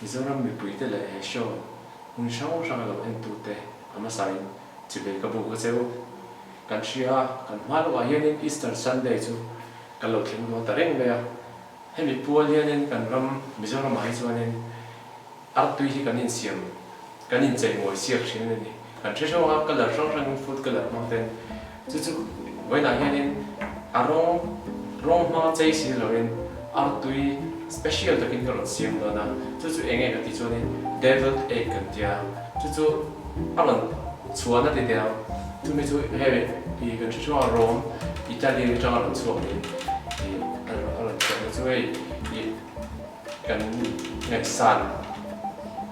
Mizoram mi puite le show un show lo entute ama sain chibe ka bu ko cheu kan shia kan mal wa yen Easter Sunday chu kan lo thing lo tareng le hemi pual yen kan ram Mizoram hai chuanin artui hi kan in siam kan in chei moi siak thin ni kan thesho ha color rang food color mountain chu waina yen arong ma chei si lo in artui special to kin ko siam do na chu enge ka ti chu ni deviled egg kan tia chu alan chuana de dia tu me chu he i kan chu Rome Italy cha ran chu ni alan chu i kan next san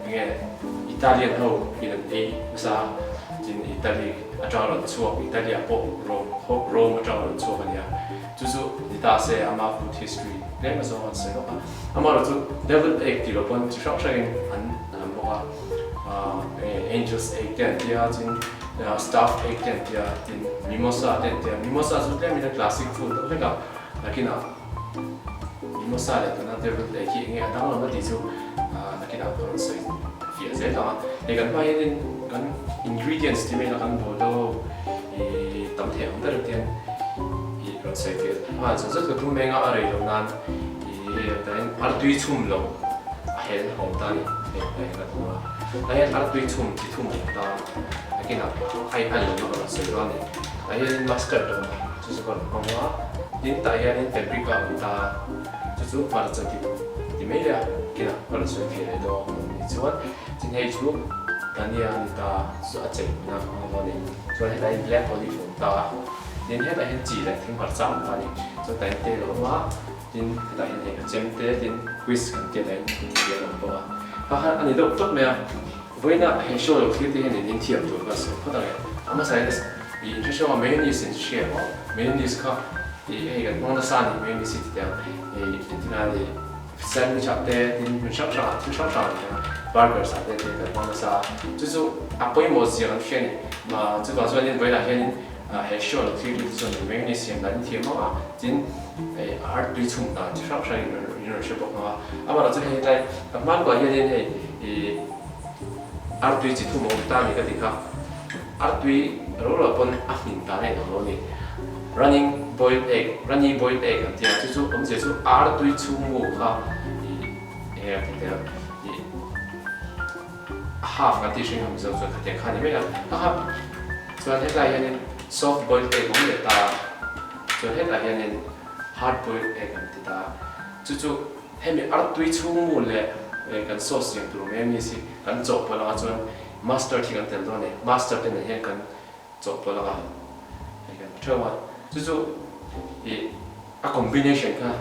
nge Italian ho in a sa in Italy a cha ran chu Italy po Rome cha ran chu ni chu ta se ama food history nem so on se no amaro tu deviled egg ti lo pon ti shop shagin an boka angels egg ten dia tin stuffed egg ten dia tin mimosa ten dia mimosa su tem in classic food to ka lakina mimosa le to na deviled egg ki nge ta lo ma ti chu lakina ko se fi ze ta e kan ba yin kan ingredients ti me la kan bo do e tam the am dar tian rồi sẽ thì so rất là thú menga ở đây lâu nan thì đến artui chum lo hẹn hồng ta này hẹn cái thua hẹn artui chum thì chum ta cái nào hay hay lo nó sẽ lo này hẹn mustard lo chứ còn không quá đến tại hẹn paprika ta chứ mà là thì mấy là cái nào còn sẽ thì này đó chứ còn trên hay chú Tania ta số chạy na không này cho nên đây black olive ta nên hết là hết chỉ là thêm hoạt động và cho tay tê lỗ hóa nên tại này chém tê nên quiz cần tiền đấy tiền làm bao ha anh ấy đâu tốt mẹ với na hệ số đầu tiên thì nên thiệp tuổi và sự phát triển mà sai đấy vì hệ số mà mấy người sinh share mấy người khác thì cái cái mong là sao thì mấy người sinh thì thì là thì xem cái chapter thì mình sắp sẵn burger sao thì cái mong là sao chứ apoi một gì ăn phèn mà chứ còn cho nên với là hiện hệ số là khi đi cho nên mấy người xem là những thiệp mà chính art đối chung là chỉ sắp sẵn những sự bộc lộ mà là cho nên đây các bạn gọi hiện nay thì art đối chỉ thu một ta thì cái gì khác art đối rồi là con áp dụng ta này nó này running boiled egg thì chú ông sẽ chú art đối chung một ha thì half cái tí sinh không giống cho khách hàng này mấy half cho hết là hiện soft boiled egg cũng được ta cho hết là hiện hard boiled egg thì ta chú hết mình art đối chung một lệ cái sauce yang tu mấy gì cái chop vào là cho mustard thì cái tên đó này mustard tên này hiện cái chop vào là cái cho mà chú thì a combination ka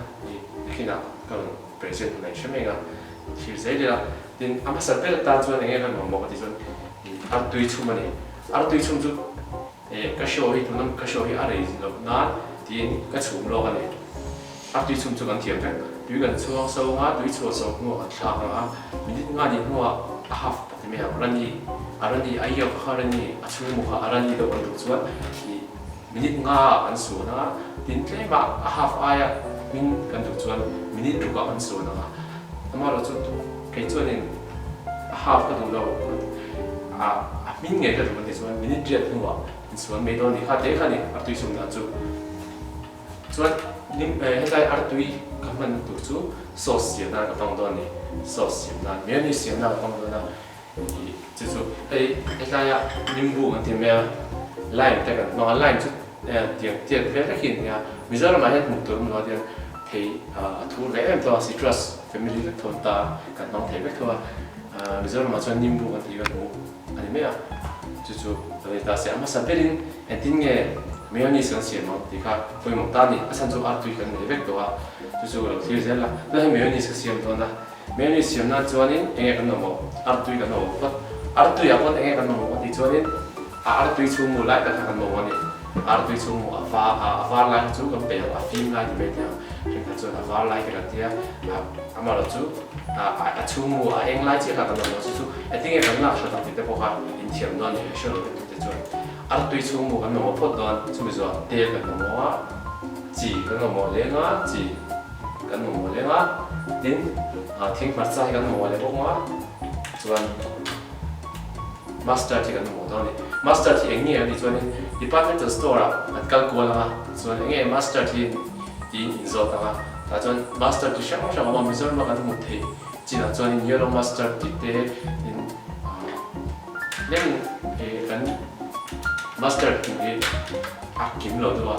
khi nào cái present này xem mình thì dễ là then ama sarpe ta chuan enge kan mo ti chuan ar tui chum ani ar tui chum chu ka show hi tunam ka show hi a rei lo na tin ka chum lo ani ar tui chum chu kan thiam kan tui kan chuang so nga tui chu so ngo a thla nga minit nga ni ngo a half ti me arani ayo kharani a chu mu kha arani do kan chuan minit nga an su na tin tle ma a half aya min kan du chuan minit ru ka an su na ama lo chu cái chỗ này half cái đồ đâu mình nghe cái đồ này xong mình chỉ thấy hoa xong mấy đồ này khác đấy khác này ở tuy xuống là chú xong hiện tại ở tuy các bạn tụi chú sauce gì nào cái phong độ này sauce gì nào mayonnaise gì nào phong độ nào thì chú hiện tại nimbu cái gì mà lime cái nó lime chút tiền về cái gì nha bây giờ mà hết một tuần rồi thì thì thu về em to citrus family cái thôn ta cái nông thể cái thôi bây giờ mà cho nimbu cái gì cái đồ anh em chú rồi ta sẽ mà sản phẩm anh tin nghe mayonnaise cái gì mà thì cả với một ta này sản xuất art tùy cái này cái đồ chú rồi thì giờ là đây mayonnaise cái gì mà đó mayonnaise nó cho nên anh cái nó art tùy cái nó art tùy à con anh cái nó thì cho nên art tùy chung một lại cái nó này artui chung avar lai chu kan pe a film lai me tia ring ka chu avar lai ka tia amara chu a chung mu a eng lai chi ka kan no chu I think kan la sha ta te po ha in thiam don ni sho lo te chu artui chung mu kan no phot don chu mi zo te kan no wa chi kan no mo le nga chi kan no mo le nga tin thing par chai kan no le bo nga chuan master ti kan mo don ni master ti eng ni ani chuan departmental store at kal ko la chuan enge master ti in zo ta ta chuan master ti shang shang ma mi zo ma kan mo the chi na chuan in yellow master ti te in len kan master ti a kim lo do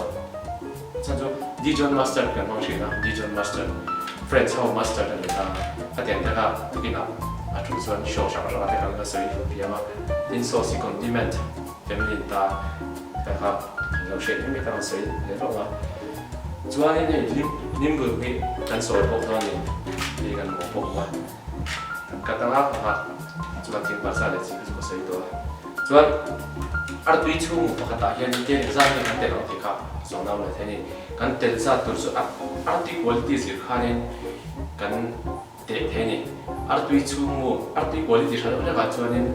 chuan chu dijon master kan no shi na dijon master friends how master ta atien ta ka kina a chu chuan show shang shang ta kan la sei fu ma in so si condiment feminine ta ka lo she ni ta sei le ro ma chuan ni lim bu ni kan so ko to ni kan mo po ma ka ta la ha chuan tin pa sa le chi ko sei to chuan artui chung pa ta hian te za ni kan te lo ti ka so na le the ni kan tel sa tur su artui quality si khanin kan te the ni artui chung mu artui quality sa le ka chuan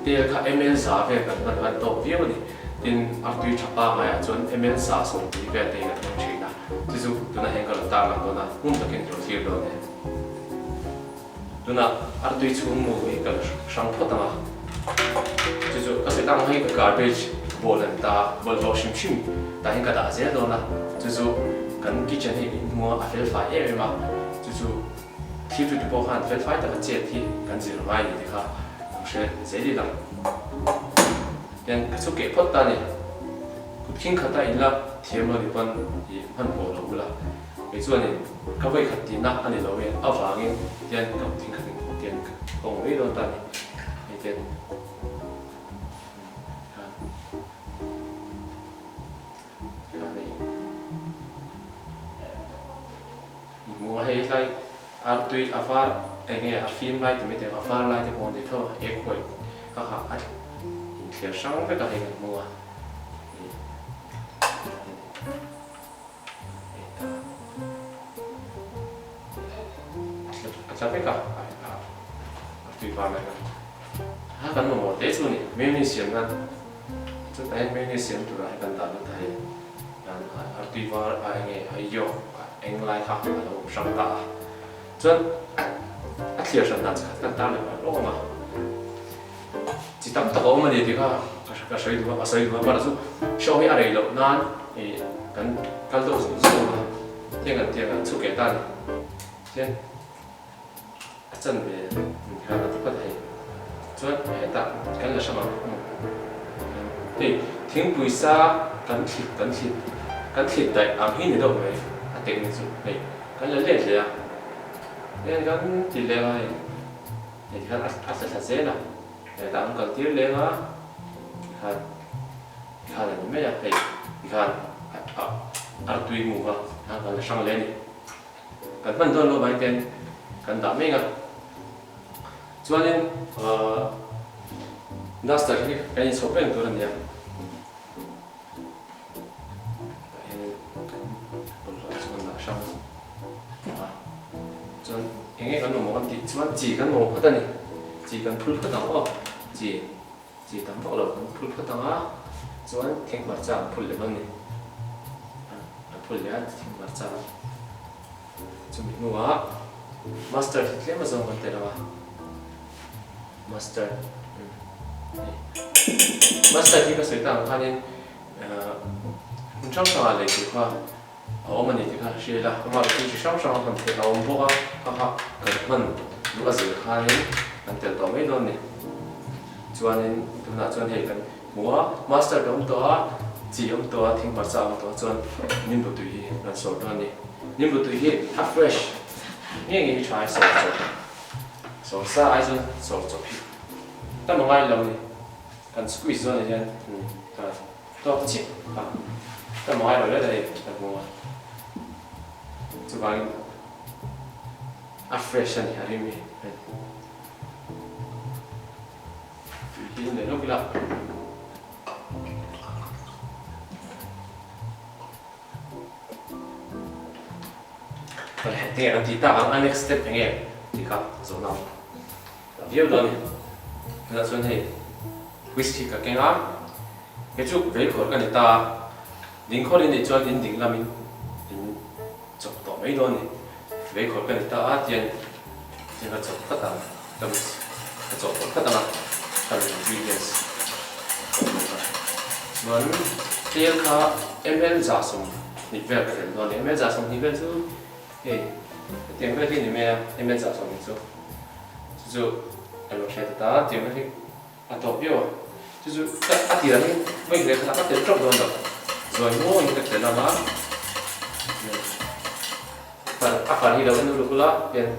tel kha ml sa ve kan to view ni tin artui chapa ma ya chuan ml sa so ti ve te kan no chi na chu chu tuna hen ka ta la to na hun ta ken ro thir do ne tuna artui chung mu e ka sang pho ta ma chu chu ka se ta ma ka garbage bolan ta bol lo shim shim ta hen ka da ze do na chu chu kan kitchen hi mo a fel fa e ma chu chu thi tu po han fel fa ta ka che thi kan zir mai ni kha she ze li lang yang su ke phot ta ni king khata illa thiam lo ni pan i han bo lo la ke chuan ni ka vai khat ti na ani lo we awangin yan ka thing khat tian kong we lo ta ni ai tian mo hay lai artui afar enge a film lai te me te afar lai te pon de tho e khoi ka ha a thia sang ve ka he mo a sa ve ka artui pa mai ha kan mo te chu ni magnesium na chu ta magnesium tu ra kan ta lu thai yan artui var a enge ai yo eng lai kha lo sang ta chuan a thlir san na kan ta le lo ma chi tam ta ko ma ni ti kha ka sai du ma chu show hi a rei lo nan e kan kal do su su ma tiang chu ke ta ni chen a chan ve ka na ti pa thai chuan he ta kan la sama ti thing pui sa kan thlit dai am hi ni do me a tek ni chu nei kan la le le a nên kan ti le ai ni kan a sa se na ta ang kan tir le nga kan ni me ya pe kan ar tui mu ha kan la sang le ni kan man don lo bai ten kan da me nga chuanin Nastar hi kan so pen tur ni ya chuan enge kan mo kan ti chuan chi kan mo phata ni chi kan phul phata o chi tam bo lo kan phul phata a chuan thing mar cha phul le bang ni phul le a thing mar cha chu mi nu a master hle ma zo kan te ra master hi ka sei ta khanin chang sa le ti kha 어머니 가 시에다 엄마 그 샤오샤오 한테 나온 보가 하하 그만 누가 지 하는 한테 또 메도네 주안은 누나 주안 해가 뭐야 마스터 dom도와 지음도와 팅 마사도 전 님부터 이 라소도니 님부터 이 하 fresh 얘기 try so sa 아이즈 so 피 딱 뭐가 이러니 간 squeeze 전에 그냥 또 치 딱 뭐가 이러래 딱 뭐가 Sebab fresh ni hari ni. Ini dah nak pula. nghe làm gì ta ang next step nghe thì cả rồi nào biết rồi là xuân thì whisky cả cái ngã cái chút về khỏi cái này ta lính khỏi đi cho lính lính làm mình chụp tỏ mấy đôi này về khỏi cái này ta tiền tiền là chụp tất cả cầm chụp tất cả cầm ingredients vẫn tiền cả ml giả sung nịp về cái đó này ml giả sung nịp về chứ hey tiền về cái này ml giả sung chứ chứ anh nói ta tiền về à tổ biểu chứ à tiền này mấy cái khác tiền trong đó rồi mua những cái tiền nào đó phần hi đâu nó được là tiền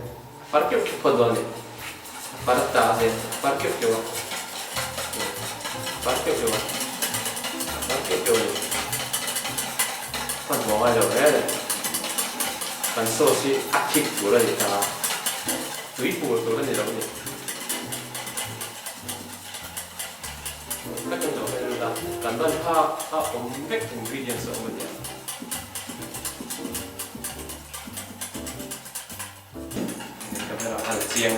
phát kiểu phần đó này phát ta tiền phát kiểu kiểu phát kiểu này phần mỏ rồi đấy phần số si active của đây ta túi của tôi này đâu này các trong đó là cần đơn ha ống vết ingredients ở bên này camera ăn chiên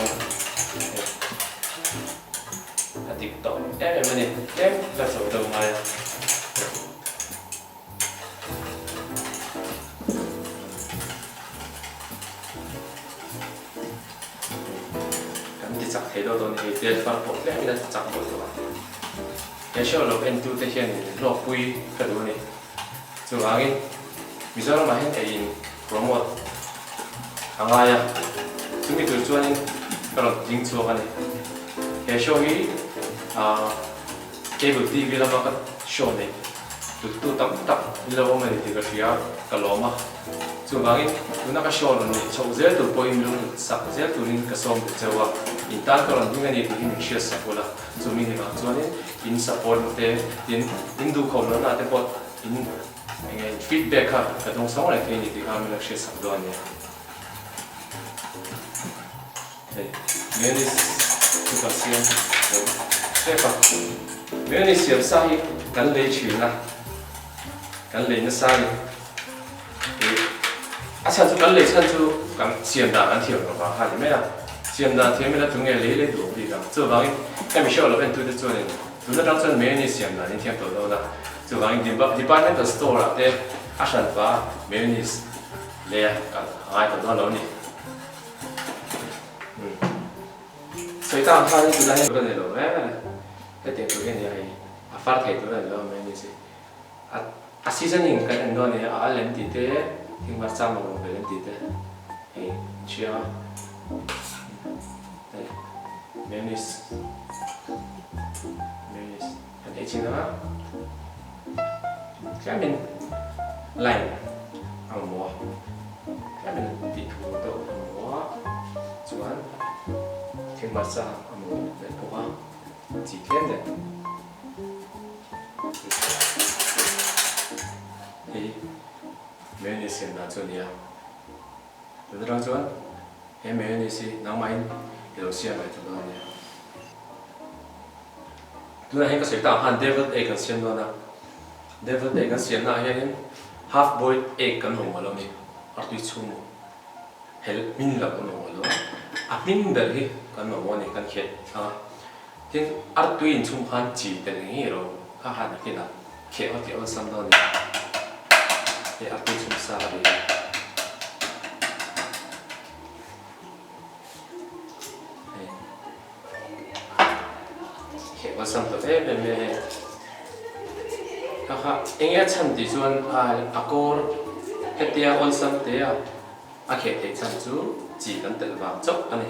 tiếp tục em này em là số đầu này cái chắc thấy đâu rồi thì tiền phần bộ cái là chắc bộ rồi cái show là bên tu thể hiện lọc bụi cái đồ này rồi anh bây giờ mà hiện tại promote hàng ngày à chúng mình tự cho nên cái là dính xuống cái này cái show ấy cái buổi TV là một cái show này tu tập lâu mà thì cái gì cái lỗ mà rồi anh chúng ta cái show này show dễ tu bôi mình luôn sắp dễ tu nên cái song được chơi in tan cái là những cái này thì mình share sắp rồi rồi mình làm cho nên in support thế in du khẩu nó là thế bot in feedback ha cái thông số này thì mình share sắp rồi nhé mayonnaise chúng ta xem thế pa mayonnaise xem sai cắn lấy chuyện là cắn lấy nó sai chân chú cắn lấy chân chú cắn xem đã ăn thiểu nó vào hạt mấy à xem đã thêm mấy là chúng nghe lấy đủ đi cả chứ vậy em mình show là bên tôi được cho nên tôi đã đang chân mayonnaise xem đã nên thêm tổ đâu là chứ vậy department store là thế chân và mayonnaise lấy cả hai tổ đó này所以当他一直在那里头，一定做嘅嘢係發提到嚟咯，咩意思？seasoning 跟很多呢冷啲啲，聽話三個嘅冷啲啲，需要mayonnaise，很輕啦，下面lime 按摩，下面地圖都按摩，轉。聽話曬，我嚟講下自己嘅。mayonnaise拿出嚟啊！做得做，喺mayonnaise能買有些買做到呢。做喺個水蛋หั่ deviled egg 先到啦 ，deviled egg 先啦，喺 half boiled egg 咁紅嘅咯，而對粗冇，係min啦咁紅嘅咯，min得嘅。kan mau ni kan khet tin artuin chum khan chi te ngi ro kha han ki na khe o ti o sam do ni e artuin chum sa ri khe o sam do me kha engya chan ti chuan akor hetia ol sam te a khe te chan chu chi kan tel wa chok ani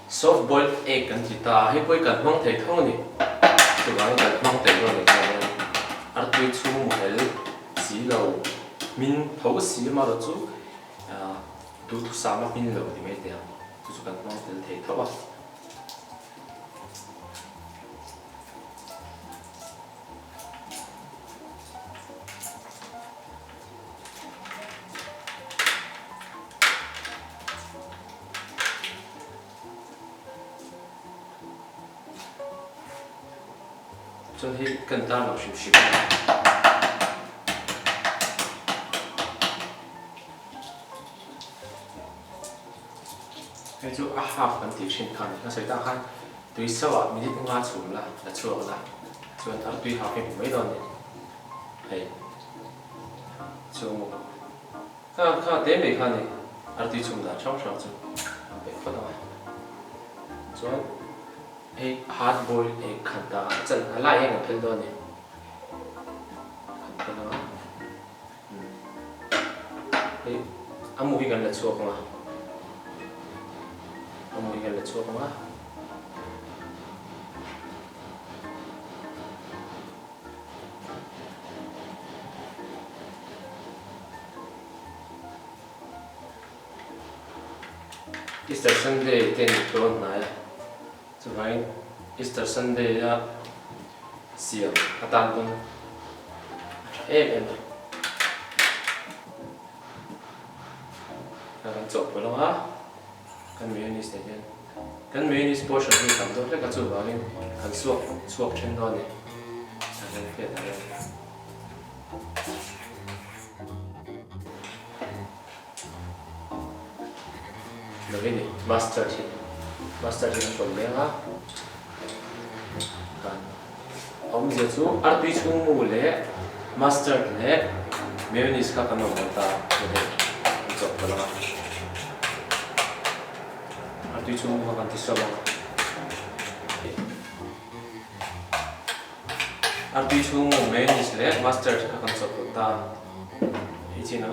soft boiled egg kan chỉ ta hay bôi cần mong thấy thôi nè từ đó cần mong thấy rồi này cái ăn tươi chu một cái xí dầu min thấu xí mà đó chú đủ thứ sao mà min dầu thì mấy tiền chú cần mong thấy thôi à cho nên cần ta nó xíu xíu cái chỗ half cần tiêu xin khăn nó sẽ ta khăn tuy sau mình đi ngã xuống là chuột là cho nên ta tuy half mình mấy đòn này hay chuột một khá tế mấy khăn này ở tuy chung là trong sáng chung để có đâu cho nên hard boil khăn ta chân lại em ở bên đó này khăn đó amu hi gần là chuột mà amu hi gần là chuột mà Easter Sunday ten tuần này, cho nên Easter Sunday là siêu, atan con em kan chop ko lo ha kan mayonnaise ne kan mayonnaise portion ni kam do le ka chu ba ni kan suak chen do ni kan ke da lo ni mustard ko le ha kan om je chu ar tui chung mu le mustard le mayonnaise ka kan no ta le chop ko lo tuy chung mà còn thì sao mà tuy chung mấy người sẽ master các con số của ta thì chỉ nó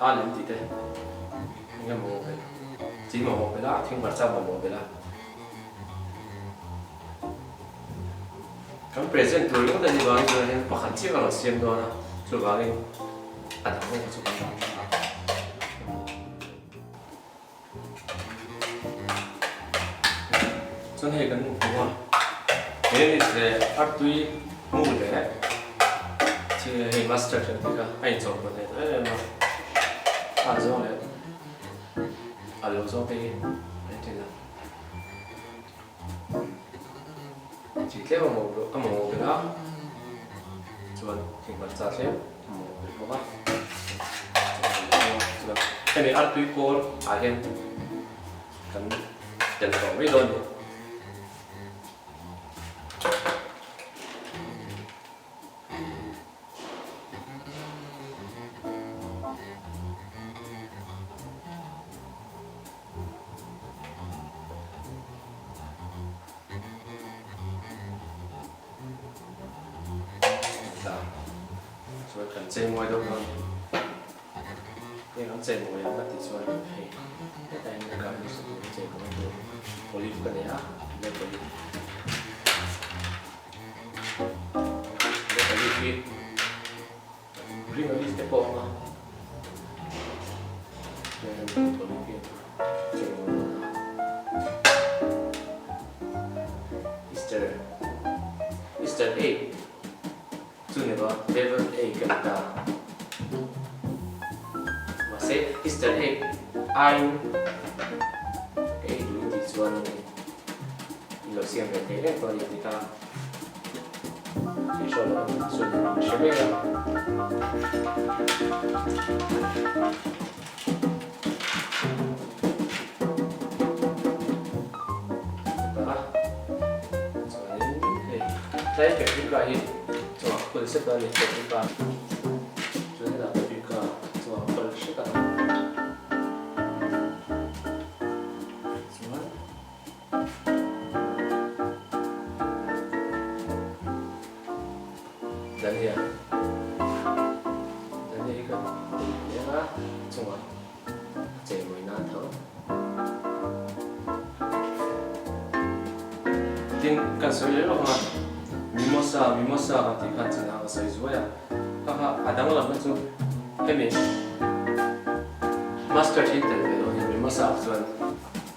lên thì thế nghe một cái chỉ một cái là thiên vật sao một cái là cái present tôi cũng đã đi vào rồi nên có khả năng là xem đó rồi vào lên ăn không có chút nào cho nên cần đúng không? Thế thì art tuy mua để chỉ hay master cho thì anh chọn cái này đấy mà ăn rồi đấy ăn lâu rồi cái thế nào chỉ theo một cái đó chuẩn thì vẫn ra xem một cái đó cái này art tuy cô hiện cần tiền của mấy đôi rồi cần chơi ngoài đâu hơn nhưng nó chơi ngoài nó thì chơi hay cái này nó cần chơi của nó olive cái này á lấy olive green olive cái bông mà olive chơi Easter egg tu ne ba devil egg kata masih Easter egg ein dulu di chuan lo siam de te ko ni ta si solo sun shemega saya ke juga ini cuma konsep dari juga sudah ada juga cuma konsep kan cuma dan ya kan dia lah cuma cewek nato din kan soalnya lo mah mimosa kan tikan cina kasai zuaya kakak ada malam tu kami master hinter bedo ni mimosa tuan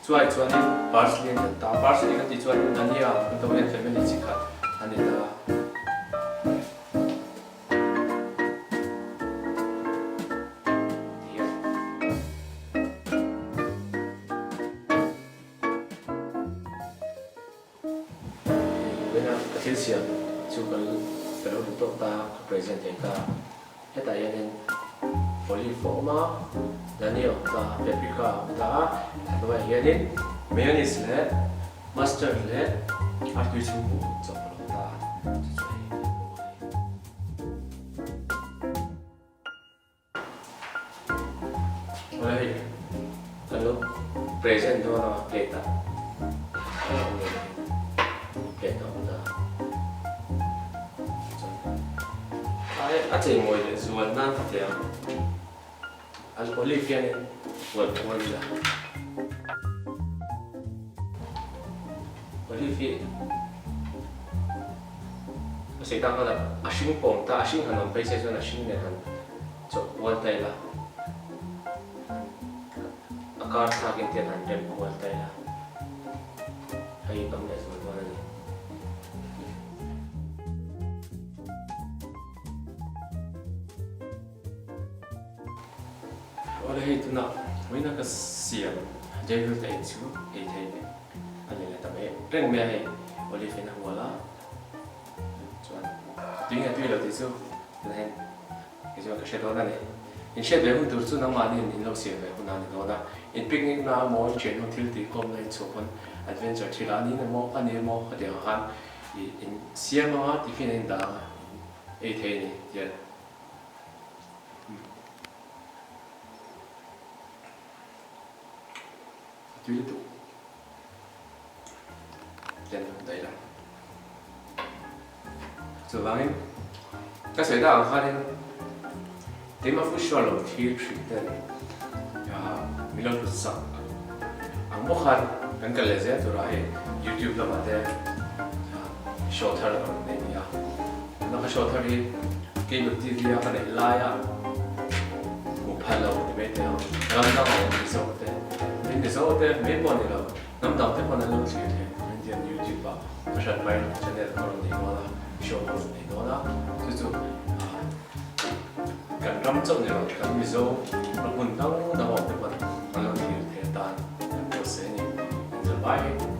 cuai ni parsley ni ta parsley kan cuai ni nania untuk yang family cikat ani ta kecil siap chu kalau untuk ta present ta eta yanin olivoma danio ta paprika ta adwa yanin mayonnaise le mustard le artu chu cho ta oleh kalau present tu na plate plate tu aje ngồi để zuan nan tiang al olive này buat olive olive masih tang ada asing pom ta asing hanam pai se zuan asing ne han cho wal tai la akar sa kin tian han tem wal tai la ai bang de zuan wal ni oleh itu nak, mana kesian, jadi tu tak itu, itu ni, ada yang tak baik. Reng meh, oleh fina wala, cuman, tu ingat tu lah tu, nah, itu macam kesedotan ni. Insya Allah tu tu nama ni ni lalu siapa pun nanti tu na. In picnic na mau channel til ti kom na itu pun adventure cila ni na mau ani mau ada han, in siapa ti fina dah, itu ni dia. Tuy itu, dan đây là, so bangin, các sẽ đào khai lên, tema phu shalom thiel tritten, ya milan phu sa, ang mukhan, ang kalazia tu rahe, YouTube la mate, shorter la mate niya, naka shorter ni, cable TV ya kana ilaya, mukhala o debate ya, ramdam ang episode. Ini soalnya memang ni lah, nampak tu mana lalu sih Indian YouTube lah, macam main channel orang ni mana, show ni mana, tu kan ramcam ni lah, kan miso, orang pun tahu nama tu mana, mana ni terdan, proses ni, terbaik.